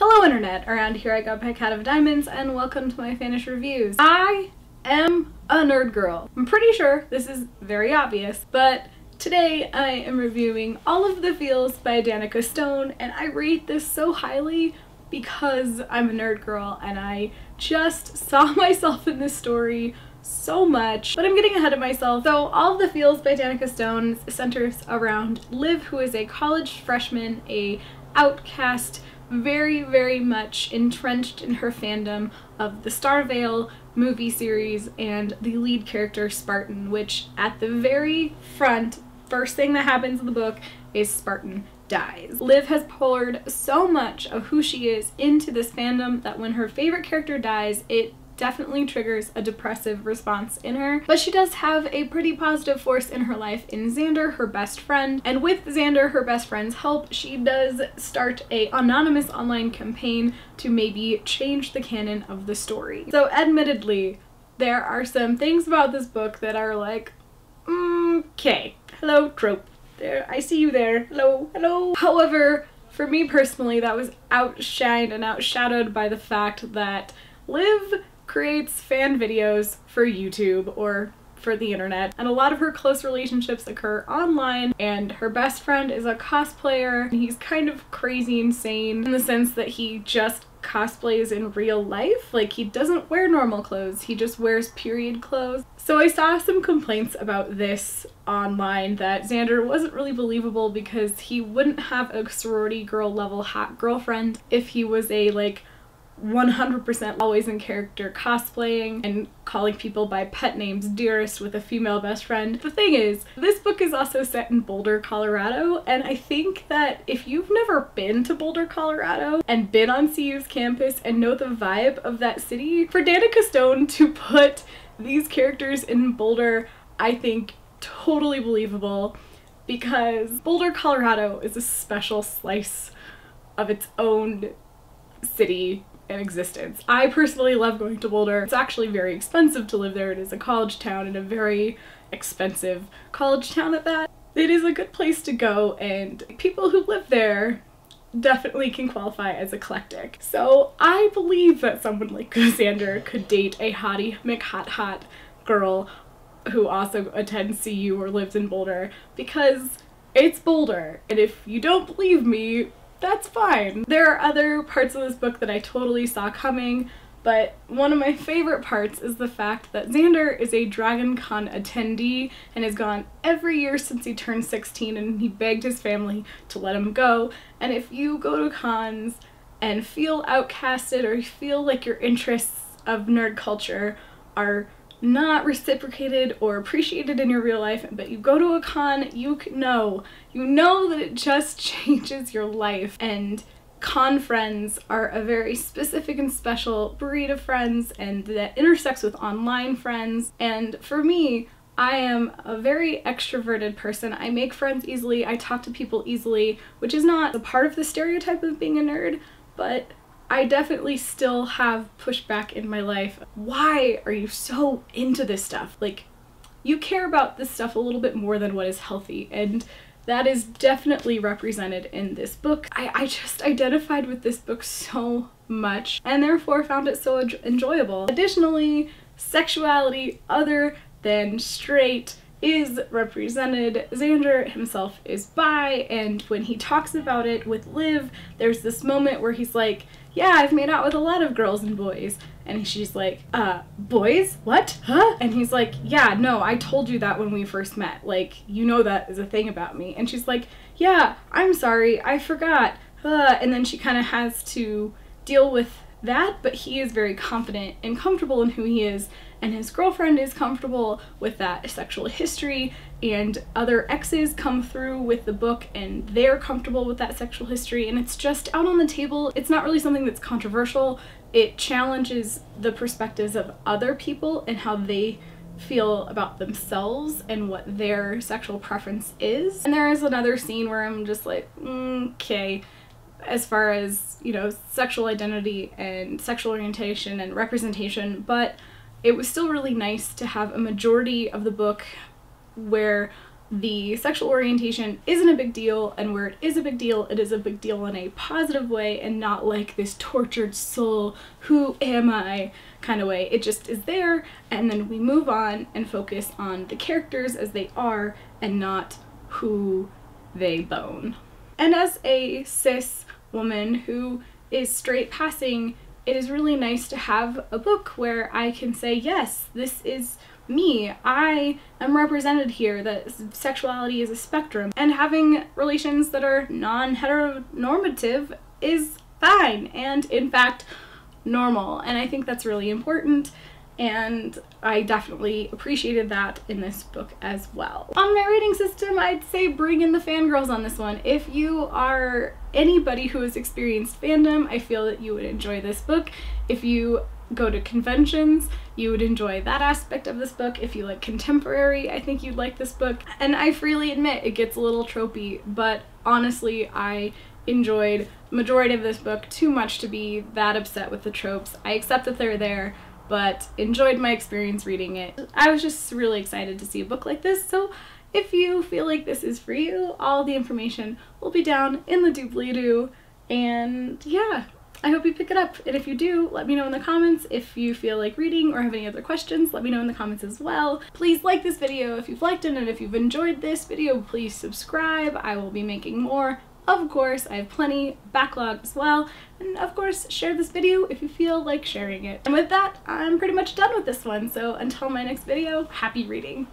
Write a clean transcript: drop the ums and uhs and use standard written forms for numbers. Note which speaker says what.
Speaker 1: Hello internet, around here I got my cat of diamonds and welcome to my FannishReviews. I am a nerd girl. I'm pretty sure this is very obvious, but today I am reviewing All of the Feels by Danika Stone, and I rate this so highly because I'm a nerd girl and I just saw myself in this story so much, but I'm getting ahead of myself. So All of the Feels by Danika Stone centers around Liv, who is a college freshman, a outcast, very much entrenched in her fandom of the Starvale movie series and the lead character Spartan, which at the very first thing that happens in the book is Spartan dies. Liv has poured so much of who she is into this fandom that when her favorite character dies, it definitely triggers a depressive response in her. But she does have a pretty positive force in her life in Xander, her best friend, and with Xander, her best friend's help, she does start a anonymous online campaign to maybe change the canon of the story. So admittedly, there are some things about this book that are like, okay, hello trope. There, I see you there. Hello. However, for me personally, that was outshined and outshadowed by the fact that Liv creates fan videos for YouTube or for the internet, and a lot of her close relationships occur online, and her best friend is a cosplayer. He's kind of crazy insane in the sense that he just cosplays in real life. Like, he doesn't wear normal clothes, he just wears period clothes. So I saw some complaints about this online, that Xander wasn't really believable because he wouldn't have a sorority girl level hot girlfriend if he was a like 100% always in character cosplaying and calling people by pet names dearest with a female best friend. The thing is, this book is also set in Boulder, Colorado, and I think that if you've never been to Boulder, Colorado and been on CU's campus and know the vibe of that city, for Danika Stone to put these characters in Boulder, I think totally believable, because Boulder, Colorado is a special slice of its own city in existence. I personally love going to Boulder. It's actually very expensive to live there. It is a college town, and a very expensive college town at that. It is a good place to go, and people who live there definitely can qualify as eclectic. So I believe that someone like Xander could date a hottie McHot girl who also attends CU or lives in Boulder, because it's Boulder, and if you don't believe me, that's fine. There are other parts of this book that I totally saw coming, but one of my favorite parts is the fact that Xander is a DragonCon attendee and has gone every year since he turned 16, and he begged his family to let him go. And if you go to cons and feel outcasted or feel like your interests of nerd culture are not reciprocated or appreciated in your real life, but you go to a con, you know that it just changes your life. And con friends are a very specific and special breed of friends, and that intersects with online friends. And for me, I am a very extroverted person. I make friends easily, I talk to people easily, which is not a part of the stereotype of being a nerd, but I definitely still have pushback in my life. Why are you so into this stuff? Like, you care about this stuff a little bit more than what is healthy, and that is definitely represented in this book. I just identified with this book so much, and therefore found it so enjoyable. Additionally, sexuality other than straight is represented. Xander himself is bi, and when he talks about it with Liv, there's this moment where he's like, yeah, I've made out with a lot of girls and boys. And she's like, boys? What? Huh? And he's like, yeah, no, I told you that when we first met. Like, you know that is a thing about me. And she's like, yeah, I'm sorry, I forgot. And then she kind of has to deal with that, but he is very confident and comfortable in who he is, and his girlfriend is comfortable with that sexual history, and other exes come through with the book and they're comfortable with that sexual history, and it's just out on the table. It's not really something that's controversial. It challenges the perspectives of other people and how they feel about themselves and what their sexual preference is. And there is another scene where I'm just like, okay, as far as, you know, sexual identity and sexual orientation and representation, but it was still really nice to have a majority of the book where the sexual orientation isn't a big deal, and where it is a big deal, it is a big deal in a positive way and not like this tortured soul, who am I kind of way. It just is there, and then we move on and focus on the characters as they are and not who they bone. And as a cis woman who is straight passing, it is really nice to have a book where I can say, yes, this is me. I am represented here, that sexuality is a spectrum, and having relations that are non-heteronormative is fine and in fact normal, and I think that's really important, and I definitely appreciated that in this book as well. On my rating system, I'd say bring in the fangirls on this one. If you are anybody who has experienced fandom, I feel that you would enjoy this book. If you go to conventions, you would enjoy that aspect of this book. If you like contemporary, I think you'd like this book. And I freely admit it gets a little tropey, but honestly, I enjoyed the majority of this book too much to be that upset with the tropes. I accept that they're there, but enjoyed my experience reading it. I was just really excited to see a book like this, so if you feel like this is for you, all the information will be down in the doobly-doo, and yeah, I hope you pick it up, and if you do, let me know in the comments. If you feel like reading or have any other questions, let me know in the comments as well. Please like this video if you've liked it, and if you've enjoyed this video, please subscribe. I will be making more. Of course, I have plenty backlog as well, and of course, share this video if you feel like sharing it. And with that, I'm pretty much done with this one, so until my next video, happy reading.